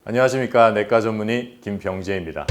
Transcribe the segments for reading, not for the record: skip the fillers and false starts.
안녕하십니까. 내과 전문의 김병재입니다.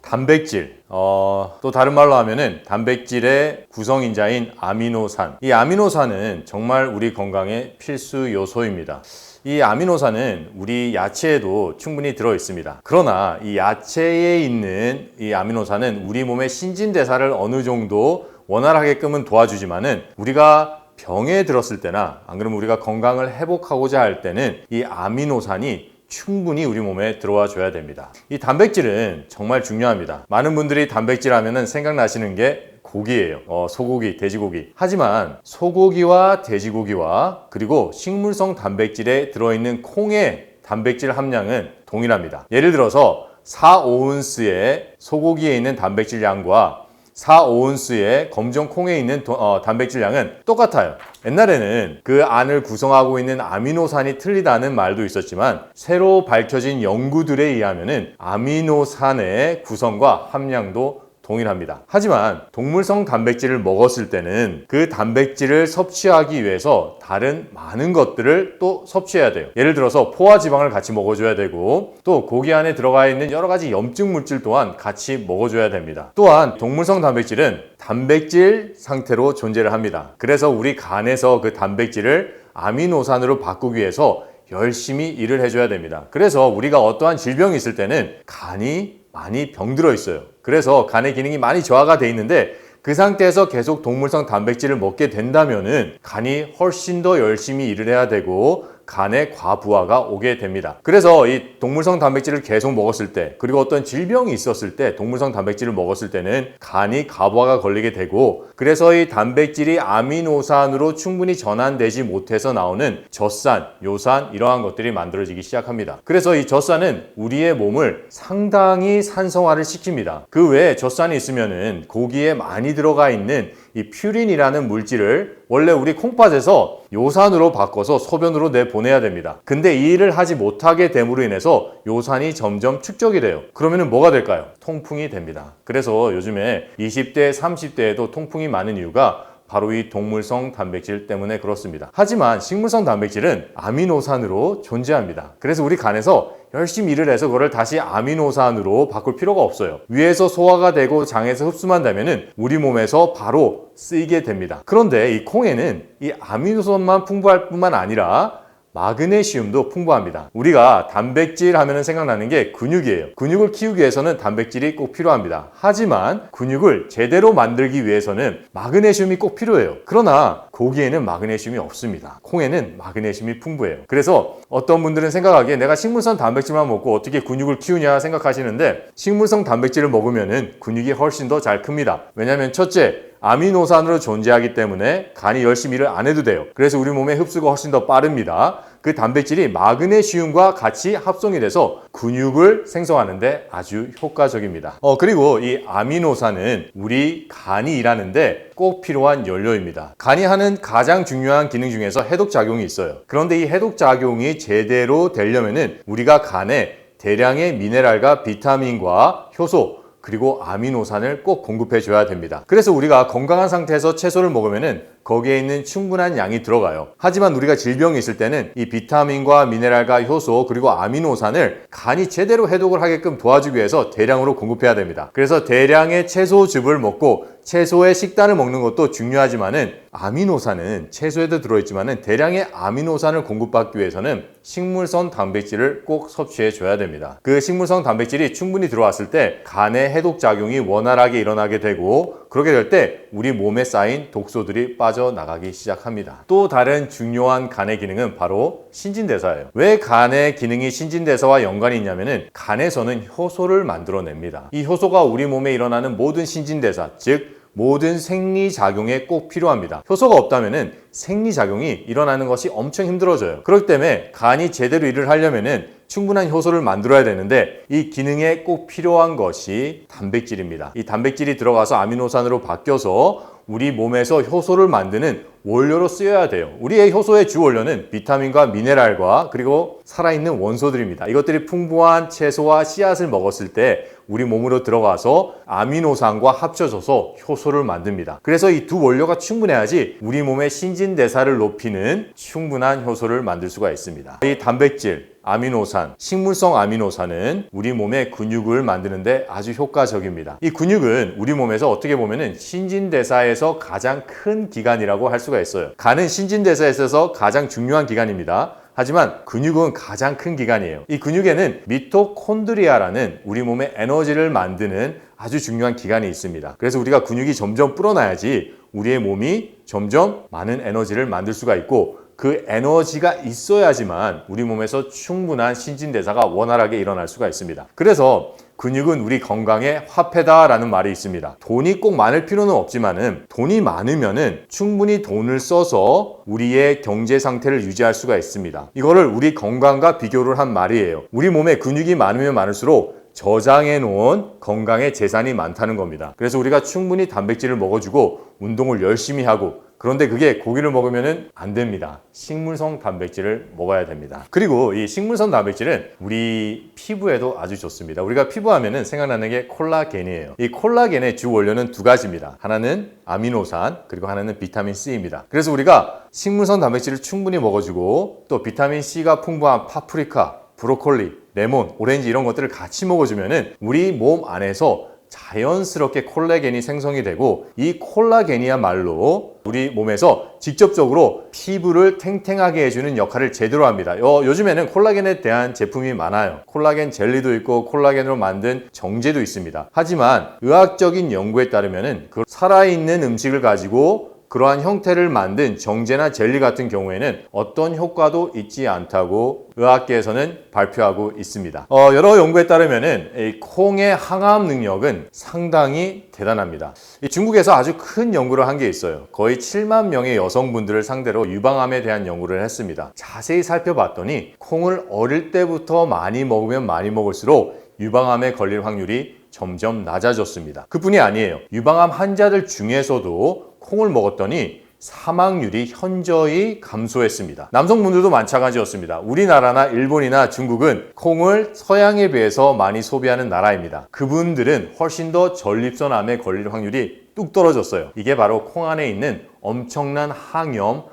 단백질, 또 다른 말로 하면은 단백질의 구성인자인 아미노산. 이 아미노산은 정말 우리 건강의 필수 요소입니다. 이 아미노산은 우리 야채에도 충분히 들어 있습니다. 그러나 이 야채에 있는 이 아미노산은 우리 몸의 신진대사를 어느 정도 원활하게끔은 도와주지만은 우리가 병에 들었을 때나 안 그러면 우리가 건강을 회복하고자 할 때는 이 아미노산이 충분히 우리 몸에 들어와 줘야 됩니다. 이 단백질은 정말 중요합니다. 많은 분들이 단백질 하면은 생각나시는 게 고기예요. 소고기, 돼지고기. 하지만 소고기와 돼지고기와 그리고 식물성 단백질에 들어있는 콩의 단백질 함량은 동일합니다. 예를 들어서 4오운스의 소고기에 있는 단백질 양과 4오운스의 검정 콩에 있는 단백질 양은 똑같아요. 옛날에는 그 안을 구성하고 있는 아미노산이 틀리다는 말도 있었지만 새로 밝혀진 연구들에 의하면 아미노산의 구성과 함량도 동일합니다. 하지만 동물성 단백질을 먹었을 때는 그 단백질을 섭취하기 위해서 다른 많은 것들을 또 섭취해야 돼요. 예를 들어서 포화지방을 같이 먹어줘야 되고 또 고기 안에 들어가 있는 여러 가지 염증 물질 또한 같이 먹어줘야 됩니다. 또한 동물성 단백질은 단백질 상태로 존재를 합니다. 그래서 우리 간에서 그 단백질을 아미노산으로 바꾸기 위해서 열심히 일을 해줘야 됩니다. 그래서 우리가 어떠한 질병이 있을 때는 간이 많이 병들어 있어요. 그래서 간의 기능이 많이 저하가 돼 있는데 그 상태에서 계속 동물성 단백질을 먹게 된다면은 간이 훨씬 더 열심히 일을 해야 되고 간의 과부하가 오게 됩니다. 그래서 이 동물성 단백질을 계속 먹었을 때 그리고 어떤 질병이 있었을 때 동물성 단백질을 먹었을 때는 간이 과부하가 걸리게 되고 그래서 이 단백질이 아미노산으로 충분히 전환되지 못해서 나오는 젖산, 요산 이러한 것들이 만들어지기 시작합니다. 그래서 이 젖산은 우리의 몸을 상당히 산성화를 시킵니다. 그 외에 젖산이 있으면은 고기에 많이 들어가 있는 이 퓨린이라는 물질을 원래 우리 콩팥에서 요산으로 바꿔서 소변으로 내보내야 됩니다. 근데 이 일을 하지 못하게 됨으로 인해서 요산이 점점 축적이 돼요. 그러면은 뭐가 될까요? 통풍이 됩니다. 그래서 요즘에 20대, 30대에도 통풍이 많은 이유가 바로 이 동물성 단백질 때문에 그렇습니다. 하지만 식물성 단백질은 아미노산으로 존재합니다. 그래서 우리 간에서 열심히 일을 해서 그걸 다시 아미노산으로 바꿀 필요가 없어요. 위에서 소화가 되고 장에서 흡수만 되면은 우리 몸에서 바로 쓰이게 됩니다. 그런데 이 콩에는 이 아미노산만 풍부할 뿐만 아니라 마그네슘도 풍부합니다. 우리가 단백질 하면 생각나는 게 근육이에요. 근육을 키우기 위해서는 단백질이 꼭 필요합니다. 하지만 근육을 제대로 만들기 위해서는 마그네슘이 꼭 필요해요. 그러나 고기에는 마그네슘이 없습니다. 콩에는 마그네슘이 풍부해요. 그래서 어떤 분들은 생각하기에 내가 식물성 단백질만 먹고 어떻게 근육을 키우냐 생각하시는데 식물성 단백질을 먹으면 근육이 훨씬 더 잘 큽니다. 왜냐하면 첫째, 아미노산으로 존재하기 때문에 간이 열심히 일을 안 해도 돼요. 그래서 우리 몸의 흡수가 훨씬 더 빠릅니다. 그 단백질이 마그네슘과 같이 합성이 돼서 근육을 생성하는데 아주 효과적입니다. 그리고 이 아미노산은 우리 간이 일하는데 꼭 필요한 연료입니다. 간이 하는 가장 중요한 기능 중에서 해독작용이 있어요. 그런데 이 해독작용이 제대로 되려면은 우리가 간에 대량의 미네랄과 비타민과 효소 그리고 아미노산을 꼭 공급해 줘야 됩니다. 그래서 우리가 건강한 상태에서 채소를 먹으면은 거기에 있는 충분한 양이 들어가요. 하지만 우리가 질병이 있을 때는 이 비타민과 미네랄과 효소 그리고 아미노산을 간이 제대로 해독을 하게끔 도와주기 위해서 대량으로 공급해야 됩니다. 그래서 대량의 채소즙을 먹고 채소의 식단을 먹는 것도 중요하지만은 아미노산은 채소에도 들어있지만은 대량의 아미노산을 공급받기 위해서는 식물성 단백질을 꼭 섭취해 줘야 됩니다. 그 식물성 단백질이 충분히 들어왔을 때 간의 해독 작용이 원활하게 일어나게 되고 그렇게 될 때 우리 몸에 쌓인 독소들이 빠져나가기 시작합니다. 또 다른 중요한 간의 기능은 바로 신진대사예요. 왜 간의 기능이 신진대사와 연관이 있냐면은 간에서는 효소를 만들어냅니다. 이 효소가 우리 몸에 일어나는 모든 신진대사, 즉 모든 생리작용에 꼭 필요합니다. 효소가 없다면은 생리작용이 일어나는 것이 엄청 힘들어져요. 그렇기 때문에 간이 제대로 일을 하려면은 충분한 효소를 만들어야 되는데 이 기능에 꼭 필요한 것이 단백질입니다. 이 단백질이 들어가서 아미노산으로 바뀌어서 우리 몸에서 효소를 만드는 원료로 쓰여야 돼요. 우리의 효소의 주 원료는 비타민과 미네랄과 그리고 살아있는 원소들입니다. 이것들이 풍부한 채소와 씨앗을 먹었을 때 우리 몸으로 들어가서 아미노산과 합쳐져서 효소를 만듭니다. 그래서 이 두 원료가 충분해야지 우리 몸의 신진대사를 높이는 충분한 효소를 만들 수가 있습니다. 이 단백질, 아미노산, 식물성 아미노산은 우리 몸의 근육을 만드는데 아주 효과적입니다. 이 근육은 우리 몸에서 어떻게 보면은 신진대사에서 가장 큰 기관이라고 할 수가 있어요. 간은 신진대사에 있어서 가장 중요한 기관입니다. 하지만 근육은 가장 큰 기관이에요. 이 근육에는 미토콘드리아라는 우리 몸의 에너지를 만드는 아주 중요한 기관이 있습니다. 그래서 우리가 근육이 점점 불어나야지 우리의 몸이 점점 많은 에너지를 만들 수가 있고, 그 에너지가 있어야지만 우리 몸에서 충분한 신진대사가 원활하게 일어날 수가 있습니다. 그래서 근육은 우리 건강의 화폐다라는 말이 있습니다. 돈이 꼭 많을 필요는 없지만은 돈이 많으면은 충분히 돈을 써서 우리의 경제 상태를 유지할 수가 있습니다. 이거를 우리 건강과 비교를 한 말이에요. 우리 몸에 근육이 많으면 많을수록 저장해 놓은 건강의 재산이 많다는 겁니다. 그래서 우리가 충분히 단백질을 먹어주고 운동을 열심히 하고, 그런데 그게 고기를 먹으면 안 됩니다. 식물성 단백질을 먹어야 됩니다. 그리고 이 식물성 단백질은 우리 피부에도 아주 좋습니다. 우리가 피부하면 생각나는 게 콜라겐이에요. 이 콜라겐의 주 원료는 두 가지입니다. 하나는 아미노산, 그리고 하나는 비타민 C입니다. 그래서 우리가 식물성 단백질을 충분히 먹어주고, 또 비타민 C가 풍부한 파프리카, 브로콜리, 레몬, 오렌지 이런 것들을 같이 먹어주면 우리 몸 안에서 자연스럽게 콜라겐이 생성이 되고, 이 콜라겐이야말로 우리 몸에서 직접적으로 피부를 탱탱하게 해주는 역할을 제대로 합니다. 요즘에는 콜라겐에 대한 제품이 많아요. 콜라겐 젤리도 있고 콜라겐으로 만든 정제도 있습니다. 하지만 의학적인 연구에 따르면 그 살아있는 음식을 가지고 그러한 형태를 만든 정제나 젤리 같은 경우에는 어떤 효과도 있지 않다고 의학계에서는 발표하고 있습니다. 여러 연구에 따르면은 이 콩의 항암 능력은 상당히 대단합니다. 중국에서 아주 큰 연구를 한 게 있어요. 거의 7만 명의 여성분들을 상대로 유방암에 대한 연구를 했습니다. 자세히 살펴봤더니 콩을 어릴 때부터 많이 먹으면 많이 먹을수록 유방암에 걸릴 확률이 점점 낮아졌습니다. 그뿐이 아니에요. 유방암 환자들 중에서도 콩을 먹었더니 사망률이 현저히 감소했습니다. 남성분들도 마찬가지였습니다. 우리나라나 일본이나 중국은 콩을 서양에 비해서 많이 소비하는 나라입니다. 그분들은 훨씬 더 전립선암에 걸릴 확률이 뚝 떨어졌어요. 이게 바로 콩 안에 있는 엄청난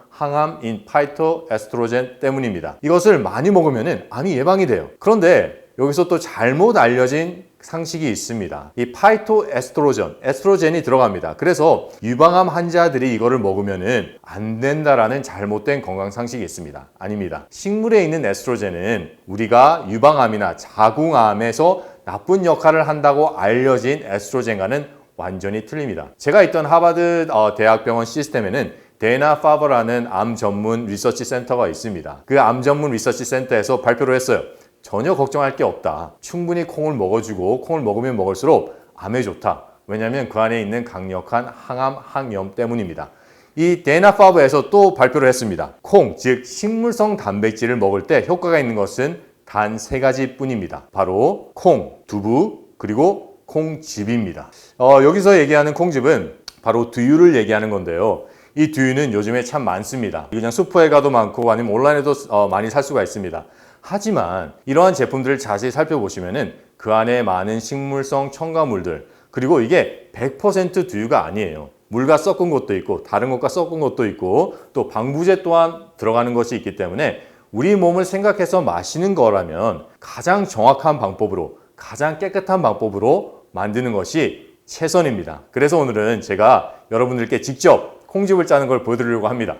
항암인 파이토에스트로겐 때문입니다. 이것을 많이 먹으면 암이 예방이 돼요. 그런데 여기서 또 잘못 알려진 상식이 있습니다. 이 파이토에스트로겐, 에스트로겐이 들어갑니다. 그래서 유방암 환자들이 이거를 먹으면은 안 된다라는 잘못된 건강 상식이 있습니다. 아닙니다. 식물에 있는 에스트로겐은 우리가 유방암이나 자궁암에서 나쁜 역할을 한다고 알려진 에스트로겐과는 완전히 틀립니다. 제가 있던 하버드 대학병원 시스템에는 데나 파버라는 암 전문 리서치 센터가 있습니다. 그 암 전문 리서치 센터에서 발표를 했어요. 전혀 걱정할 게 없다. 충분히 콩을 먹어주고 콩을 먹으면 먹을수록 암에 좋다. 왜냐하면 그 안에 있는 강력한 항암, 항염 때문입니다. 이 데나파브에서 또 발표를 했습니다. 콩, 즉 식물성 단백질을 먹을 때 효과가 있는 것은 단 3가지 뿐입니다. 바로 콩, 두부, 그리고 콩즙입니다. 여기서 얘기하는 콩즙은 바로 두유를 얘기하는 건데요. 이 두유는 요즘에 참 많습니다. 그냥 슈퍼에 가도 많고 아니면 온라인에도 많이 살 수가 있습니다. 하지만 이러한 제품들을 자세히 살펴보시면은 그 안에 많은 식물성 첨가물들, 그리고 이게 100% 두유가 아니에요. 물과 섞은 것도 있고 다른 것과 섞은 것도 있고 또 방부제 또한 들어가는 것이 있기 때문에 우리 몸을 생각해서 마시는 거라면 가장 정확한 방법으로, 가장 깨끗한 방법으로 만드는 것이 최선입니다. 그래서 오늘은 제가 여러분들께 직접 콩즙을 짜는 걸 보여드리려고 합니다.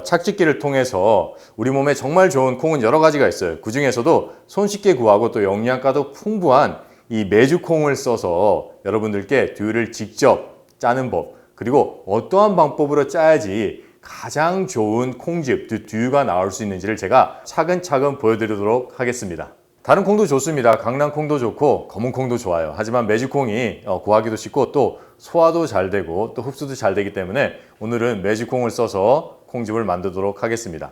착즙기를 통해서 우리 몸에 정말 좋은 콩은 여러 가지가 있어요. 그 중에서도 손쉽게 구하고 또 영양가도 풍부한 이 메주콩을 써서 여러분들께 두유를 직접 짜는 법, 그리고 어떠한 방법으로 짜야지 가장 좋은 콩즙, 두유가 나올 수 있는지를 제가 차근차근 보여드리도록 하겠습니다. 다른 콩도 좋습니다. 강낭콩도 좋고 검은 콩도 좋아요. 하지만 메주콩이 구하기도 쉽고 또 소화도 잘 되고 또 흡수도 잘 되기 때문에 오늘은 메주콩을 써서 콩즙을 만들도록 하겠습니다.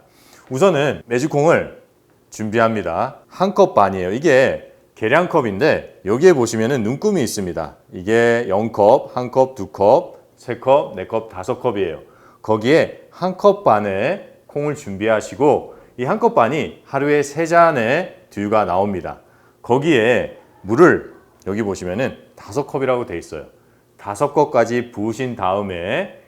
우선은 메주콩을 준비합니다. 1컵 반이에요. 이게 계량컵인데 여기에 보시면은 눈금이 있습니다. 이게 0컵, 1컵, 2컵, 3컵, 4컵, 5컵이에요. 거기에 1컵 반의 콩을 준비하시고 이 한 컵 반이 하루에 3잔의 두유가 나옵니다. 거기에 물을 여기 보시면은 5컵이라고 돼 있어요. 5컵까지 부으신 다음에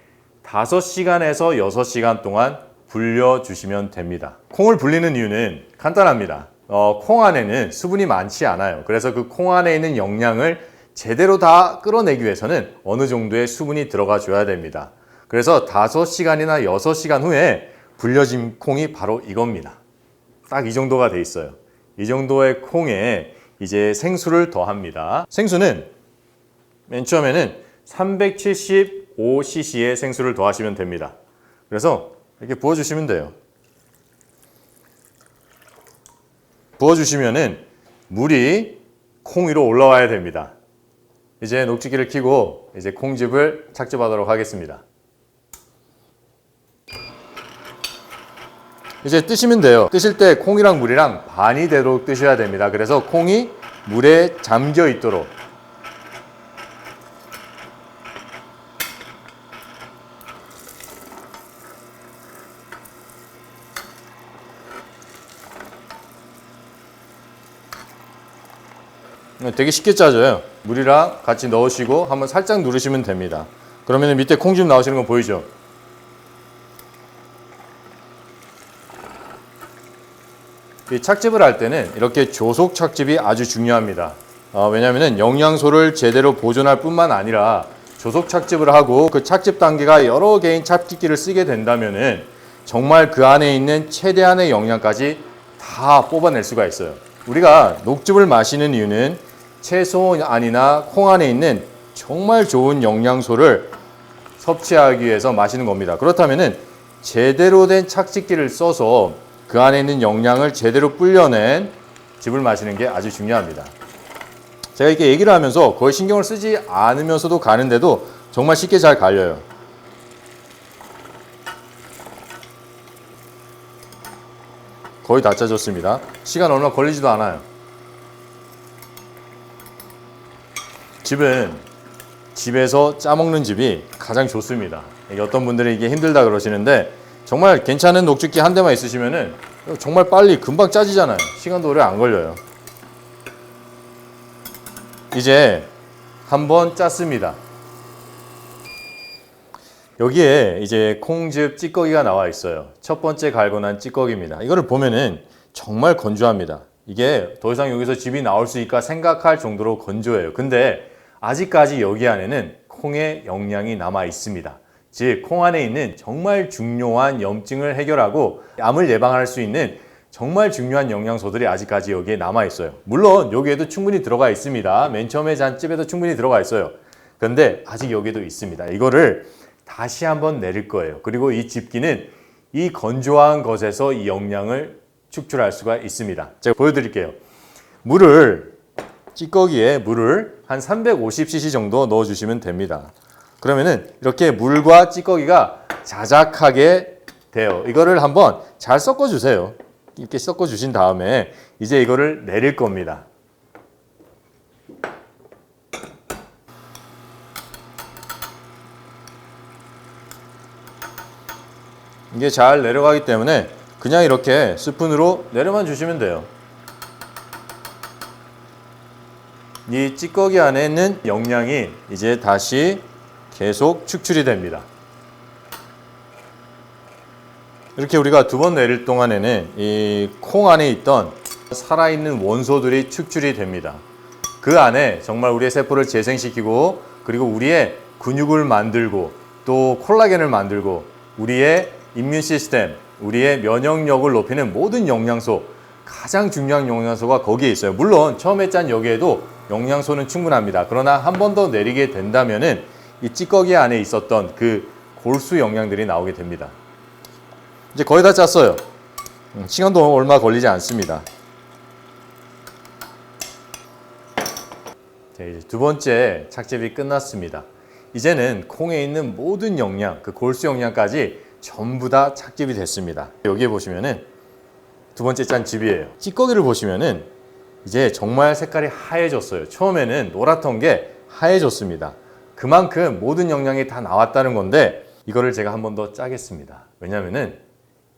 5시간에서 6시간 동안 불려주시면 됩니다. 콩을 불리는 이유는 간단합니다. 콩 안에는 수분이 많지 않아요. 그래서 그 콩 안에 있는 영양을 제대로 다 끌어내기 위해서는 어느 정도의 수분이 들어가 줘야 됩니다. 그래서 5시간이나 6시간 후에 불려진 콩이 바로 이겁니다. 딱 이 정도가 돼 있어요. 이 정도의 콩에 이제 생수를 더합니다. 생수는 맨 처음에는 375cc의 생수를 더하시면 됩니다. 그래서 이렇게 부어주시면 돼요. 부어주시면은 물이 콩 위로 올라와야 됩니다. 이제 녹즙기를 켜고 이제 콩즙을 착즙하도록 하겠습니다. 이제 뜨시면 돼요. 뜨실 때 콩이랑 물이랑 반이 되도록 뜨셔야 됩니다. 그래서 콩이 물에 잠겨 있도록. 되게 쉽게 짜져요. 물이랑 같이 넣으시고 한번 살짝 누르시면 됩니다. 그러면 밑에 콩즙 나오시는 거 보이죠? 이 착즙을 할 때는 이렇게 조속 착즙이 아주 중요합니다. 왜냐하면 영양소를 제대로 보존할 뿐만 아니라 조속 착즙을 하고 그 착즙 단계가 여러 개인 착즙기를 쓰게 된다면 정말 그 안에 있는 최대한의 영양까지 다 뽑아낼 수가 있어요. 우리가 녹즙을 마시는 이유는 채소 안이나 콩 안에 있는 정말 좋은 영양소를 섭취하기 위해서 마시는 겁니다. 그렇다면 제대로 된 착즙기를 써서 그 안에 있는 영양을 제대로 불려낸 즙을 마시는 게 아주 중요합니다. 제가 이렇게 얘기를 하면서 거의 신경을 쓰지 않으면서도 가는데도 정말 쉽게 잘 갈려요. 거의 다 짜졌습니다. 시간 얼마 걸리지도 않아요. 즙은 집에서 짜먹는 즙이 가장 좋습니다. 어떤 분들은 이게 힘들다 그러시는데 정말 괜찮은 녹즙기 한 대만 있으시면은 정말 빨리 금방 짜지잖아요. 시간도 오래 안 걸려요. 이제 한번 짰습니다. 여기에 이제 콩즙 찌꺼기가 나와 있어요. 첫 번째 갈고 난 찌꺼기입니다. 이거를 보면은 정말 건조합니다. 이게 더 이상 여기서 즙이 나올 수 있을까 생각할 정도로 건조해요. 근데 아직까지 여기 안에는 콩의 영양이 남아 있습니다. 즉, 콩 안에 있는 정말 중요한 염증을 해결하고 암을 예방할 수 있는 정말 중요한 영양소들이 아직까지 여기에 남아 있어요. 물론 여기에도 충분히 들어가 있습니다. 맨 처음에 잔집에도 충분히 들어가 있어요. 그런데 아직 여기에도 있습니다. 이거를 다시 한번 내릴 거예요. 그리고 이 즙기는 이 건조한 것에서 이 영양을 축출할 수가 있습니다. 제가 보여드릴게요. 찌꺼기에 물을 한 350cc 정도 넣어주시면 됩니다. 그러면은 이렇게 물과 찌꺼기가 자작하게 돼요. 이거를 한번 잘 섞어주세요. 이렇게 섞어주신 다음에 이제 이거를 내릴 겁니다. 이게 잘 내려가기 때문에 그냥 이렇게 스푼으로 내려만 주시면 돼요. 이 찌꺼기 안에 있는 영양이 이제 다시 계속 축출이 됩니다. 이렇게 우리가 2번 내릴 동안에는 이 콩 안에 있던 살아있는 원소들이 축출이 됩니다. 그 안에 정말 우리의 세포를 재생시키고 그리고 우리의 근육을 만들고 또 콜라겐을 만들고 우리의 임뮨 시스템, 우리의 면역력을 높이는 모든 영양소, 가장 중요한 영양소가 거기에 있어요. 물론 처음에 짠 여기에도 영양소는 충분합니다. 그러나 한 번 더 내리게 된다면은 이 찌꺼기 안에 있었던 그 골수 영양들이 나오게 됩니다. 이제 거의 다 짰어요. 시간도 얼마 걸리지 않습니다. 자, 이제 2번째 착즙이 끝났습니다. 이제는 콩에 있는 모든 영양, 그 골수 영양까지 전부 다 착즙이 됐습니다. 여기에 보시면은 2번째 짠 즙이에요. 찌꺼기를 보시면은 이제 정말 색깔이 하얘졌어요. 처음에는 노랗던 게 하얘졌습니다. 그만큼 모든 영양이 다 나왔다는 건데 이거를 제가 한 번 더 짜겠습니다. 왜냐면은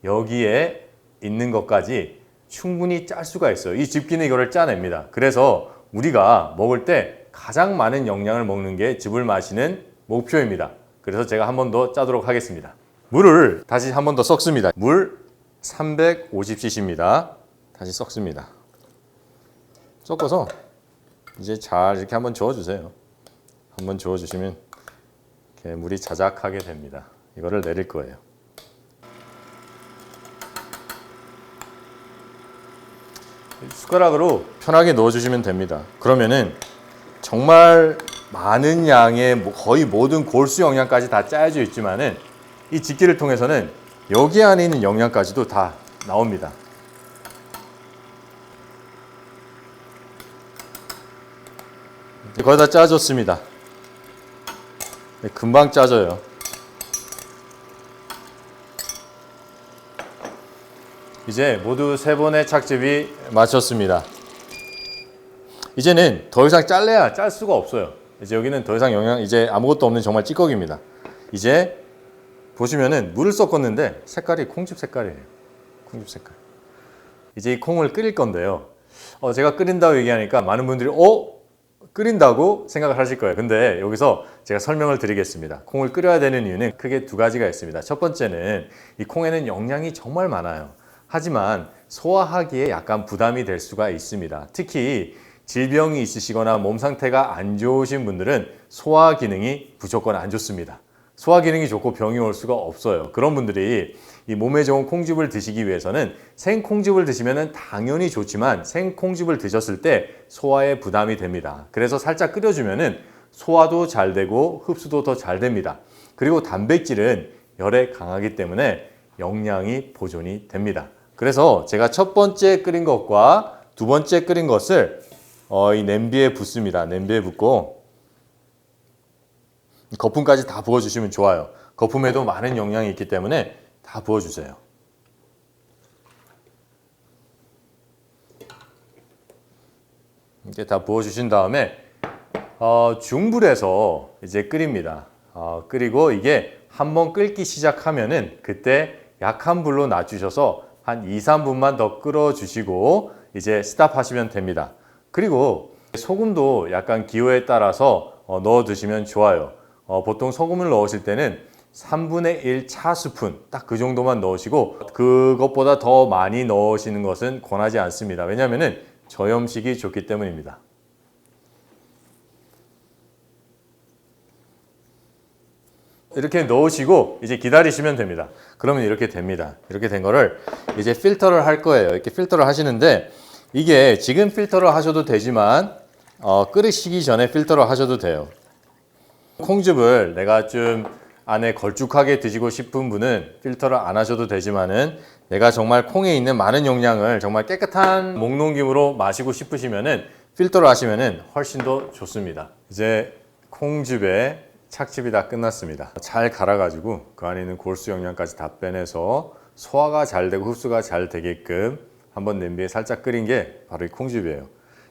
여기에 있는 것까지 충분히 짤 수가 있어요. 이 집기는 이거를 짜냅니다. 그래서 우리가 먹을 때 가장 많은 영양을 먹는 게 즙을 마시는 목표입니다. 그래서 제가 한 번 더 짜도록 하겠습니다. 물을 다시 한 번 더 섞습니다. 물 350cc입니다. 다시 섞습니다. 섞어서 이제 잘 이렇게 한번 저어주세요. 한번 저어주시면 이렇게 물이 자작하게 됩니다. 이거를 내릴 거예요. 숟가락으로 편하게 넣어주시면 됩니다. 그러면은 정말 많은 양의 거의 모든 골수 영양까지 다 짜여져 있지만은 이 집기를 통해서는 여기 안에 있는 영양까지도 다 나옵니다. 거의 다 짜졌습니다. 금방 짜져요. 이제 모두 3번의 착즙이 마쳤습니다. 이제는 더 이상 잘래야 짤 수가 없어요. 이제 여기는 더 이상 이제 아무것도 없는 정말 찌꺼기입니다. 이제 보시면은 물을 섞었는데 색깔이 콩즙 색깔이에요. 콩즙 색깔. 이제 이 콩을 끓일 건데요. 제가 끓인다고 얘기하니까 많은 분들이 끓인다고 생각을 하실 거예요. 근데 여기서 제가 설명을 드리겠습니다. 콩을 끓여야 되는 이유는 크게 2가지가 있습니다. 첫 번째는 이 콩에는 영양이 정말 많아요. 하지만 소화하기에 약간 부담이 될 수가 있습니다. 특히 질병이 있으시거나 몸 상태가 안 좋으신 분들은 소화 기능이 무조건 안 좋습니다. 소화 기능이 좋고 병이 올 수가 없어요. 그런 분들이 이 몸에 좋은 콩즙을 드시기 위해서는 생콩즙을 드시면 당연히 좋지만 생콩즙을 드셨을 때 소화에 부담이 됩니다. 그래서 살짝 끓여주면 소화도 잘 되고 흡수도 더 잘 됩니다. 그리고 단백질은 열에 강하기 때문에 영양이 보존이 됩니다. 그래서 제가 첫 번째 끓인 것과 두 번째 끓인 것을 이 냄비에 붓습니다. 냄비에 붓고 거품까지 다 부어주시면 좋아요. 거품에도 많은 영양이 있기 때문에 다 부어주세요. 이렇게 다 부어주신 다음에 중불에서 이제 끓입니다. 끓이고 이게 한번 끓기 시작하면은 그때 약한 불로 낮추셔서 한 2-3분만 더 끓여주시고 이제 스탑 하시면 됩니다. 그리고 소금도 약간 기호에 따라서 넣어 두시면 좋아요. 보통 소금을 넣으실 때는 3분의 1 차스푼 딱 그 정도만 넣으시고 그것보다 더 많이 넣으시는 것은 권하지 않습니다. 왜냐하면 저염식이 좋기 때문입니다. 이렇게 넣으시고 이제 기다리시면 됩니다. 그러면 이렇게 됩니다. 이렇게 된 거를 이제 필터를 할 거예요. 이렇게 필터를 하시는데 이게 지금 필터를 하셔도 되지만 끓이시기 전에 필터를 하셔도 돼요. 콩즙을 내가 좀 안에 걸쭉하게 드시고 싶은 분은 필터를 안 하셔도 되지만은 내가 정말 콩에 있는 많은 영양을 정말 깨끗한 목넘김으로 마시고 싶으시면은 필터를 하시면은 훨씬 더 좋습니다. 이제 콩즙에 착즙이 다 끝났습니다. 잘 갈아가지고 그 안에 있는 골수 영양까지 다 빼내서 소화가 잘 되고 흡수가 잘 되게끔 한번 냄비에 살짝 끓인 게 바로 이 콩즙이에요.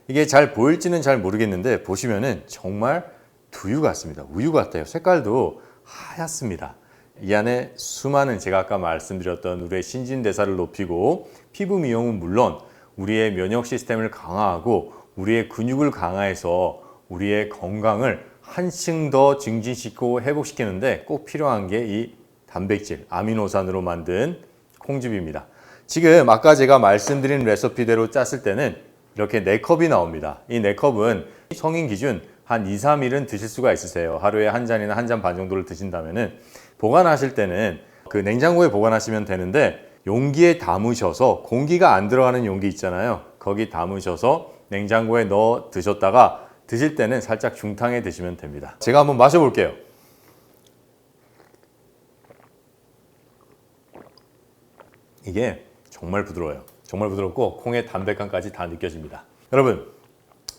이게 잘 보일지는 잘 모르겠는데 보시면은 정말 두유 같습니다. 우유 같아요. 색깔도 하얗습니다. 이 안에 수많은 제가 아까 말씀드렸던 우리의 신진대사를 높이고 피부 미용은 물론 우리의 면역 시스템을 강화하고 우리의 근육을 강화해서 우리의 건강을 한층 더 증진시키고 회복시키는데 꼭 필요한 게 이 단백질, 아미노산으로 만든 콩즙입니다. 지금 아까 제가 말씀드린 레시피대로 짰을 때는 이렇게 4컵이 나옵니다. 이 4컵은 성인 기준 한 2-3일은 드실 수가 있으세요. 하루에 한 잔이나 한 잔 반 정도를 드신다면은 보관하실 때는 그 냉장고에 보관하시면 되는데 용기에 담으셔서 공기가 안 들어가는 용기 있잖아요. 거기 담으셔서 냉장고에 넣어 드셨다가 드실 때는 살짝 중탕에 드시면 됩니다. 제가 한번 마셔볼게요. 이게 정말 부드러워요. 정말 부드럽고 콩의 담백함까지 다 느껴집니다. 여러분,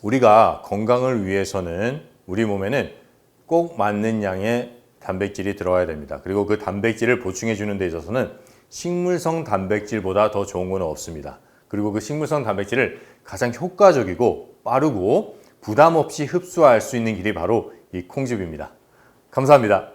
우리가 건강을 위해서는 우리 몸에는 꼭 맞는 양의 단백질이 들어가야 됩니다. 그리고 그 단백질을 보충해 주는 데 있어서는 식물성 단백질보다 더 좋은 건 없습니다. 그리고 그 식물성 단백질을 가장 효과적이고 빠르고 부담 없이 흡수할 수 있는 길이 바로 이 콩즙입니다. 감사합니다.